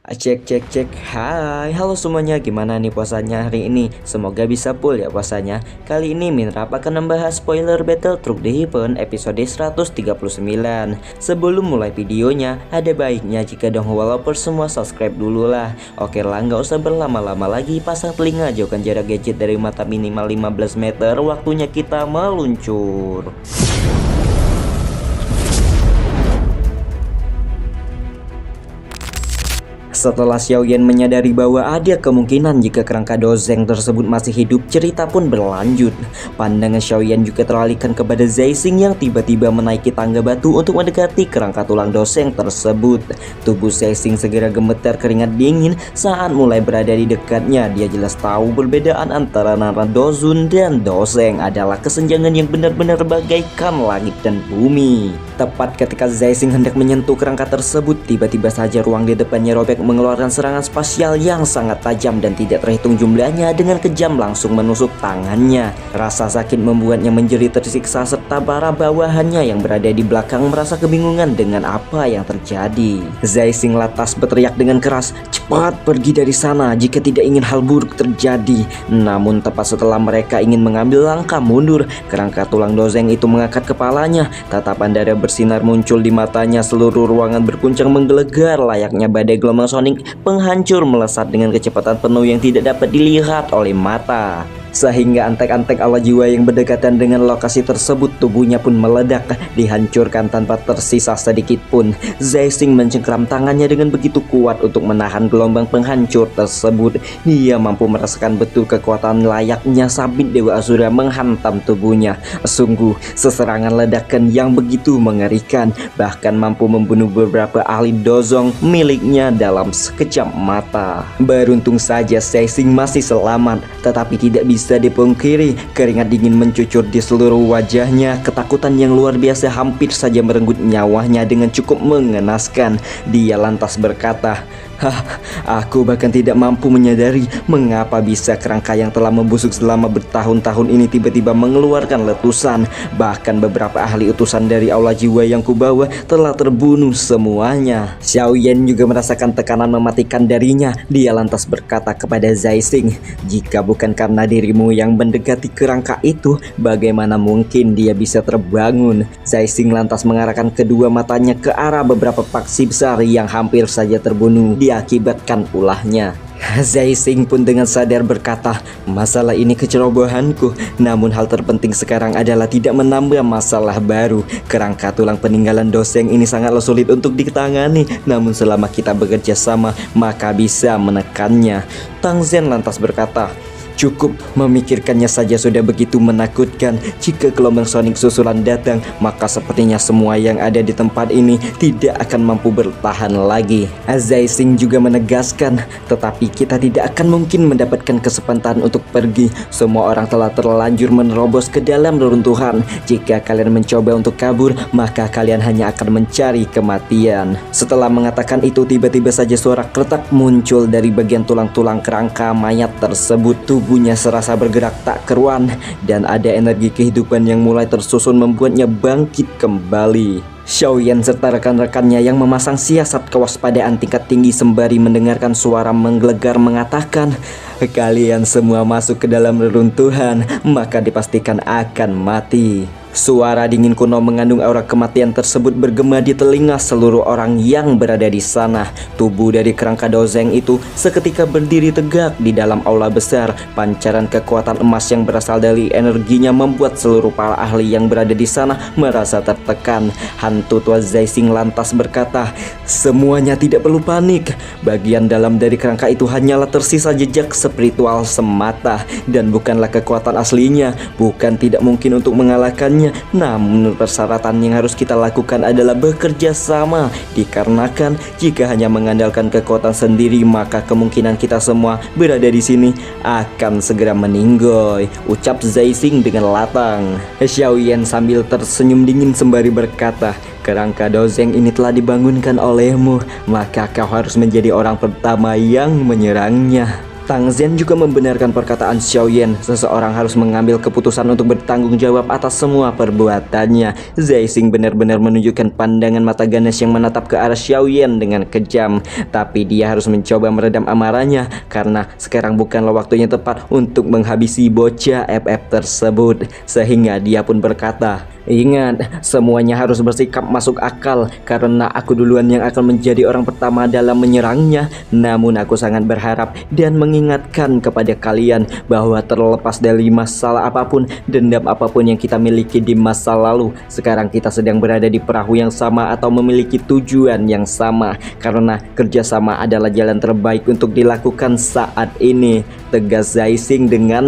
Cek cek cek. Hai, halo semuanya. Gimana nih puasanya hari ini? Semoga bisa full ya puasanya. Kali ini Minrap akan membahas spoiler Battle Truck The Heaven episode 139. Sebelum mulai videonya, ada baiknya jika dong wallapers semua subscribe dulu lah. Oke lah, nggak usah berlama-lama lagi. Pasang telinga, jauhkan jarak gadget dari mata minimal 15 meter. Waktunya kita meluncur. Setelah Xiaoyan menyadari bahwa ada kemungkinan jika kerangka Dozeng tersebut masih hidup, cerita pun berlanjut. Pandangan Xiaoyan juga teralihkan kepada Zaising yang tiba-tiba menaiki tangga batu untuk mendekati kerangka tulang Dozeng tersebut. Tubuh Zaising segera gemetar keringat dingin saat mulai berada di dekatnya. Dia jelas tahu perbedaan antara Nara Dozun dan Dozeng adalah kesenjangan yang benar-benar bagaikan langit dan bumi. Tepat ketika Zaising hendak menyentuh kerangka tersebut, tiba-tiba saja ruang di depannya robek mengeluarkan serangan spasial yang sangat tajam dan tidak terhitung jumlahnya. Dengan kejam langsung menusuk tangannya. Rasa sakit membuatnya menjerit tersiksa serta para bawahannya yang berada di belakang merasa kebingungan dengan apa yang terjadi. Zaising lantas berteriak dengan keras, "Cepat pergi dari sana jika tidak ingin hal buruk terjadi." Namun tepat setelah mereka ingin mengambil langkah mundur, kerangka tulang Dozeng itu mengangkat kepalanya. Tatapan darah bersinar muncul di matanya. Seluruh ruangan berguncang menggelegar layaknya badai gelombang sonik penghancur melesat dengan kecepatan penuh yang tidak dapat dilihat oleh mata. Sehingga antek-antek ala jiwa yang berdekatan dengan lokasi tersebut tubuhnya pun meledak, dihancurkan tanpa tersisa sedikit pun. Zaising mencengkeram tangannya dengan begitu kuat untuk menahan gelombang penghancur tersebut. Dia mampu merasakan betul kekuatan layaknya sabit Dewa Asura menghantam tubuhnya. Sungguh seserangan ledakan yang begitu mengerikan, bahkan mampu membunuh beberapa ahli Dozong miliknya dalam sekejap mata. Beruntung saja Zaising masih selamat, tetapi tidak bisa dipungkiri keringat dingin mencucur di seluruh wajahnya. Ketakutan yang luar biasa hampir saja merenggut nyawanya dengan cukup mengenaskan. Dia lantas berkata, aku bahkan tidak mampu menyadari mengapa bisa kerangka yang telah membusuk selama bertahun-tahun ini tiba-tiba mengeluarkan letusan. Bahkan beberapa ahli utusan dari aula jiwa yang kubawa telah terbunuh semuanya." Xiaoyan juga merasakan tekanan mematikan darinya. Dia lantas berkata kepada Zaising, "Jika bukan karena dirimu yang mendekati kerangka itu, bagaimana mungkin dia bisa terbangun?" Zaising lantas mengarahkan kedua matanya ke arah beberapa paksi besar yang hampir saja terbunuh diakibatkan ulahnya. Zaising pun dengan sadar berkata, "Masalah ini kecerobohanku, namun hal terpenting sekarang adalah tidak menambah masalah baru. Kerangka tulang peninggalan Dozeng ini sangatlah sulit untuk ditangani, namun selama kita bekerja sama maka bisa menekannya." Tang Zhen lantas berkata, "Cukup memikirkannya saja sudah begitu menakutkan. Jika gelombang sonik susulan datang, maka sepertinya semua yang ada di tempat ini tidak akan mampu bertahan lagi." Zaising juga menegaskan, "Tetapi kita tidak akan mungkin mendapatkan kesempatan untuk pergi. Semua orang telah terlanjur menerobos ke dalam reruntuhan. Jika kalian mencoba untuk kabur, maka kalian hanya akan mencari kematian." Setelah mengatakan itu, tiba-tiba saja suara kretak muncul dari bagian tulang-tulang kerangka mayat tersebut. Tubuhnya serasa bergerak tak keruan dan ada energi kehidupan yang mulai tersusun membuatnya bangkit kembali. Xiaoyan serta rekan-rekannya yang memasang siasat kewaspadaan tingkat tinggi sembari mendengarkan suara menggelegar mengatakan, "Kalian semua masuk ke dalam reruntuhan, maka dipastikan akan mati." Suara dingin kuno mengandung aura kematian tersebut bergema di telinga seluruh orang yang berada di sana. Tubuh dari kerangka Dozeng itu seketika berdiri tegak di dalam aula besar. Pancaran kekuatan emas yang berasal dari energinya membuat seluruh para ahli yang berada di sana merasa tertekan. Hantu tua Zaising lantas berkata, "Semuanya tidak perlu panik. Bagian dalam dari kerangka itu hanyalah tersisa jejak spiritual semata dan bukanlah kekuatan aslinya. Bukan tidak mungkin untuk mengalahkannya, namun persyaratan yang harus kita lakukan adalah bekerja sama. Dikarenakan jika hanya mengandalkan kekuatan sendiri, maka kemungkinan kita semua berada di sini akan segera meninggoy," ucap Zaising dengan latang. Xiaoyan sambil tersenyum dingin sembari berkata, "Kerangka Dozeng ini telah dibangunkan olehmu, maka kau harus menjadi orang pertama yang menyerangnya." Tang Zhen juga membenarkan perkataan Xiaoyan. Seseorang harus mengambil keputusan untuk bertanggung jawab atas semua perbuatannya. Zai Xing benar-benar menunjukkan pandangan mata ganas yang menatap ke arah Xiaoyan dengan kejam. Tapi dia harus mencoba meredam amarahnya karena sekarang bukanlah waktunya tepat untuk menghabisi bocah FF tersebut. Sehingga dia pun berkata, "Ingat, semuanya harus bersikap masuk akal karena aku duluan yang akan menjadi orang pertama dalam menyerangnya. Namun aku sangat berharap dan mengingatkan kepada kalian bahwa terlepas dari masalah apapun, dendam apapun yang kita miliki di masa lalu, sekarang kita sedang berada di perahu yang sama atau memiliki tujuan yang sama. Karena kerjasama adalah jalan terbaik untuk dilakukan saat ini," tegas Zai Xing dengan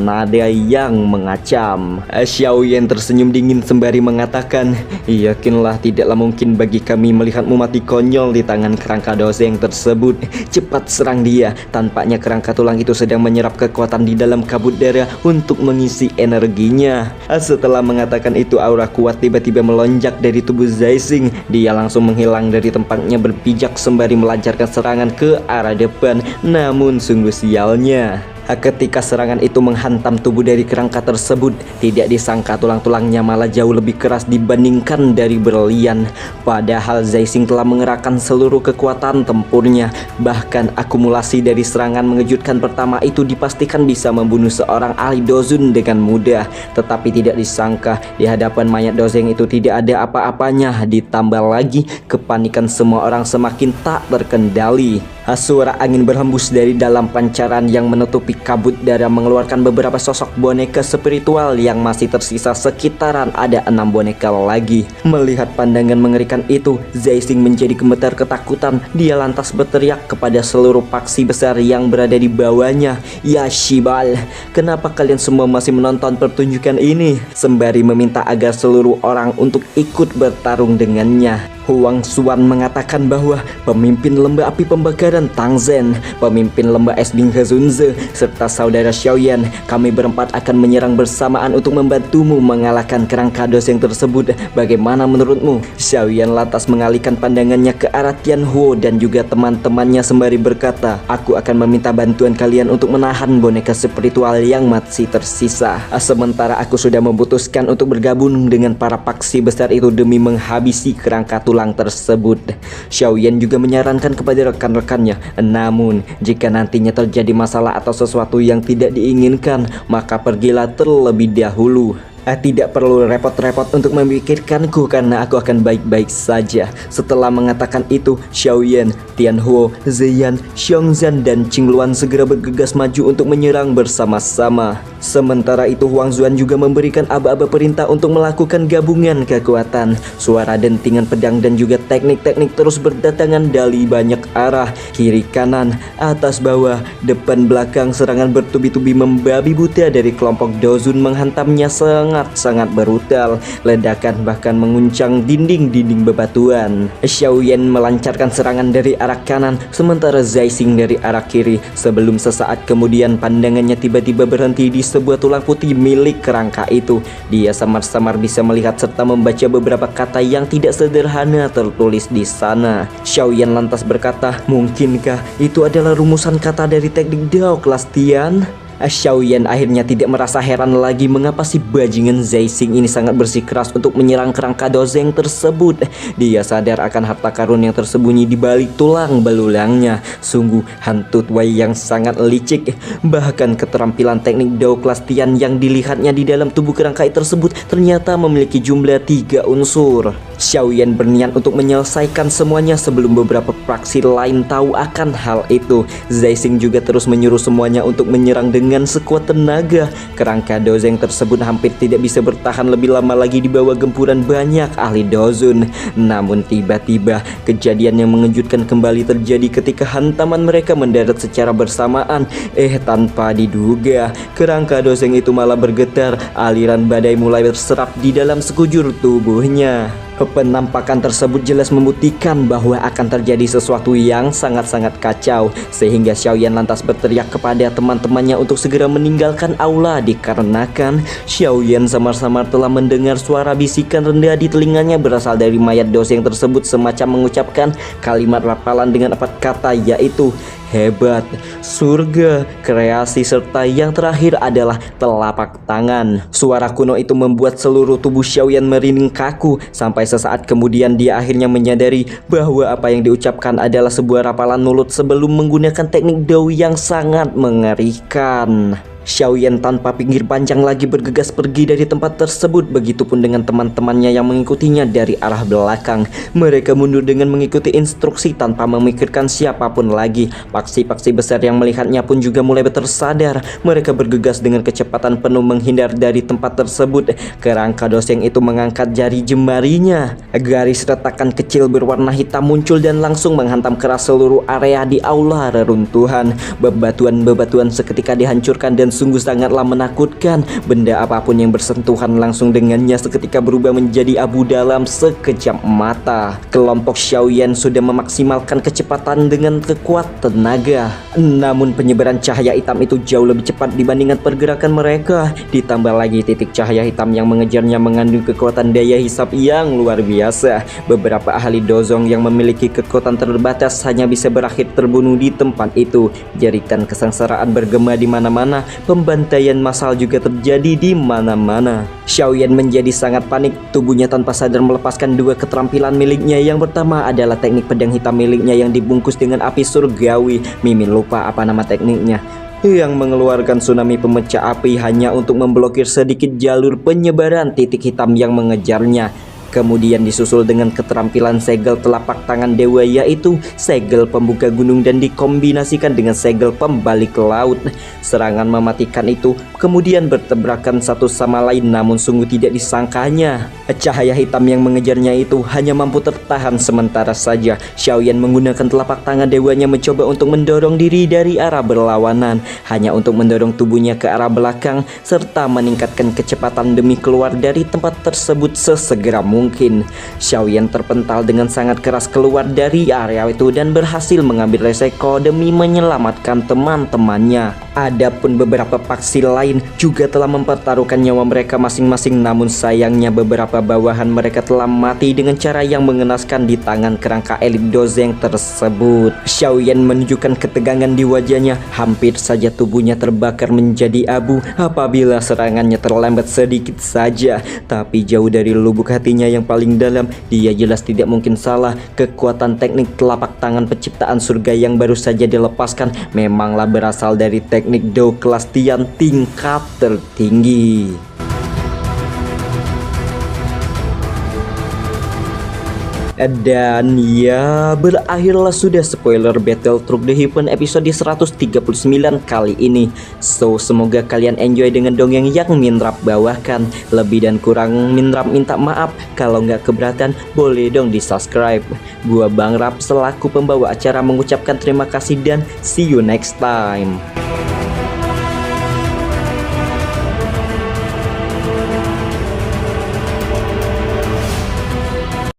nada yang mengacam. Xiaoyan tersenyum dingin sembari mengatakan, "Yakinlah tidaklah mungkin bagi kami melihatmu mati konyol di tangan kerangka doseng tersebut. Cepat serang dia." Tampaknya kerangka tulang itu sedang menyerap kekuatan di dalam kabut darah untuk mengisi energinya. Setelah mengatakan itu, aura kuat tiba-tiba melonjak dari tubuh Zai Xing. Dia langsung menghilang dari tempatnya berpijak sembari melancarkan serangan ke arah depan. Namun sungguh sialnya, ketika serangan itu menghantam tubuh dari kerangka tersebut, tidak disangka tulang-tulangnya malah jauh lebih keras dibandingkan dari berlian. Padahal Zai Xing telah mengerahkan seluruh kekuatan tempurnya. Bahkan akumulasi dari serangan mengejutkan pertama itu dipastikan bisa membunuh seorang ahli dozun dengan mudah. Tetapi tidak disangka di hadapan mayat dozeng itu tidak ada apa-apanya. Ditambah lagi kepanikan semua orang semakin tak terkendali. Suara angin berhembus dari dalam pancaran yang menutupi kabut darah mengeluarkan beberapa sosok boneka spiritual yang masih tersisa. Sekitaran ada 6 boneka lagi. Melihat pandangan mengerikan itu, Zai Xing menjadi gemetar ketakutan. Dia lantas berteriak kepada seluruh paksi besar yang berada di bawahnya, "Ya Shibal, kenapa kalian semua masih menonton pertunjukan ini?" Sembari meminta agar seluruh orang untuk ikut bertarung dengannya. Huang Xuan mengatakan bahwa pemimpin lembah api pembakaran Tang Zhen, pemimpin lembah es Bing Hezunze, serta saudara Xiaoyan, kami berempat akan menyerang bersamaan untuk membantumu mengalahkan kerangka doseng tersebut. Bagaimana menurutmu? Xiaoyan lantas mengalihkan pandangannya ke arah Tian Huo dan juga teman-temannya sembari berkata, "Aku akan meminta bantuan kalian untuk menahan boneka spiritual yang masih tersisa. Sementara aku sudah memutuskan untuk bergabung dengan para paksi besar itu demi menghabisi kerangka tulang tersebut." Xiaoyan juga menyarankan kepada rekan-rekannya, "Namun jika nantinya terjadi masalah atau sesuatu yang tidak diinginkan, maka pergilah terlebih dahulu. Tidak perlu repot-repot untuk memikirkanku karena aku akan baik-baik saja." Setelah mengatakan itu, Xiaoyan, Tian Huo, Ziyan, Xiongzhan, dan Qingluan segera bergegas maju untuk menyerang bersama-sama. Sementara itu Huang Xuan juga memberikan aba-aba perintah untuk melakukan gabungan kekuatan. Suara dentingan pedang dan juga teknik-teknik terus berdatangan dari banyak arah, kiri kanan, atas bawah, depan belakang. Serangan bertubi-tubi membabi buta dari kelompok dozun menghantamnya sangat brutal. Ledakan bahkan menguncang dinding-dinding bebatuan. Xiaoyan melancarkan serangan dari arah kanan, sementara Zai Xing dari arah kiri. Sebelum sesaat kemudian pandangannya tiba-tiba berhenti di sebuah tulang putih milik kerangka itu. Dia samar-samar bisa melihat serta membaca beberapa kata yang tidak sederhana tertulis di sana. Xiaoyan lantas berkata, "Mungkinkah itu adalah rumusan kata dari teknik Dao kelas Tian?" Xiaoyan akhirnya tidak merasa heran lagi mengapa si bajingan Zai Xing ini sangat bersikeras untuk menyerang kerangka dozeng tersebut. Dia sadar akan harta karun yang tersembunyi di balik tulang belulangnya. Sungguh hantu tuai yang sangat licik. Bahkan keterampilan teknik Dao kelas Tian yang dilihatnya di dalam tubuh kerangka tersebut ternyata memiliki jumlah 3 unsur. Xiaoyan berniat untuk menyelesaikan semuanya sebelum beberapa praksi lain tahu akan hal itu. Zai Xing juga terus menyuruh semuanya untuk menyerang dengan sekuat tenaga. Kerangka dozeng tersebut hampir tidak bisa bertahan lebih lama lagi di bawah gempuran banyak ahli dozun. Namun tiba-tiba kejadian yang mengejutkan kembali terjadi ketika hantaman mereka mendarat secara bersamaan. Tanpa diduga, kerangka dozeng itu malah bergetar. Aliran badai mulai berserap di dalam sekujur tubuhnya. Penampakan tersebut jelas membuktikan bahwa akan terjadi sesuatu yang sangat-sangat kacau, sehingga Xiaoyan lantas berteriak kepada teman-temannya untuk segera meninggalkan aula dikarenakan Xiaoyan samar-samar telah mendengar suara bisikan rendah di telinganya berasal dari mayat doseng tersebut semacam mengucapkan kalimat rapalan dengan 4 kata, yaitu hebat, surga, kreasi, serta yang terakhir adalah telapak tangan. Suara kuno itu membuat seluruh tubuh Xiaoyan merinding kaku, sampai sesaat kemudian dia akhirnya menyadari bahwa apa yang diucapkan adalah sebuah rapalan mulut sebelum menggunakan teknik Dou yang sangat mengerikan. Xiaoyan tanpa pinggir panjang lagi bergegas pergi dari tempat tersebut. Begitupun dengan teman-temannya yang mengikutinya dari arah belakang. Mereka mundur dengan mengikuti instruksi tanpa memikirkan siapapun lagi. Paksi-paksi besar yang melihatnya pun juga mulai tersadar. Mereka bergegas dengan kecepatan penuh menghindar dari tempat tersebut. Kerangka doseng itu mengangkat jari jemarinya. Garis retakan kecil berwarna hitam muncul dan langsung menghantam keras seluruh area di aula reruntuhan. Bebatuan-bebatuan seketika dihancurkan dan sungguh sangatlah menakutkan. Benda apapun yang bersentuhan langsung dengannya seketika berubah menjadi abu dalam sekejap mata. Kelompok Xiaoyan sudah memaksimalkan kecepatan dengan kekuat tenaga. Namun penyebaran cahaya hitam itu jauh lebih cepat dibandingkan pergerakan mereka. Ditambah lagi titik cahaya hitam yang mengejarnya mengandung kekuatan daya hisap yang luar biasa. Beberapa ahli dozong yang memiliki kekuatan terbatas hanya bisa berakhir terbunuh di tempat itu. Jeritan kesengsaraan bergema di mana-mana. Pembantaian massal juga terjadi di mana-mana. Xiaoyan menjadi sangat panik. Tubuhnya tanpa sadar melepaskan dua keterampilan miliknya. Yang pertama adalah teknik pedang hitam miliknya yang dibungkus dengan api surgawi. Mimin lupa apa nama tekniknya, yang mengeluarkan tsunami pemecah api hanya untuk memblokir sedikit jalur penyebaran titik hitam yang mengejarnya. Kemudian disusul dengan keterampilan segel telapak tangan dewa, yaitu segel pembuka gunung dan dikombinasikan dengan segel pembalik laut. Serangan mematikan itu kemudian bertabrakan satu sama lain, namun sungguh tidak disangkanya cahaya hitam yang mengejarnya itu hanya mampu tertahan sementara saja. Xiaoyan menggunakan telapak tangan dewanya mencoba untuk mendorong diri dari arah berlawanan, hanya untuk mendorong tubuhnya ke arah belakang serta meningkatkan kecepatan demi keluar dari tempat tersebut sesegera mungkin. Xiaoyan terpental dengan sangat keras keluar dari area itu dan berhasil mengambil resiko demi menyelamatkan teman-temannya. Adapun beberapa paksi lain juga telah mempertaruhkan nyawa mereka masing-masing, namun sayangnya beberapa bawahan mereka telah mati dengan cara yang mengenaskan di tangan kerangka elit dozeng tersebut. Xiaoyan menunjukkan ketegangan di wajahnya, hampir saja tubuhnya terbakar menjadi abu apabila serangannya terlambat sedikit saja. Tapi jauh dari lubuk hatinya yang paling dalam, dia jelas tidak mungkin salah. Kekuatan teknik telapak tangan penciptaan surga yang baru saja dilepaskan memanglah berasal dari teknik Dou kelas Tian tingkat tertinggi. Dan ya, berakhirlah sudah spoiler Battle Through the Heaven episode 139 kali ini. So, semoga kalian enjoy dengan dongeng yang Minrap bawakan. Lebih dan kurang Minrap minta maaf. Kalau nggak keberatan, boleh dong di subscribe. Gua Bang Rap selaku pembawa acara mengucapkan terima kasih dan see you next time.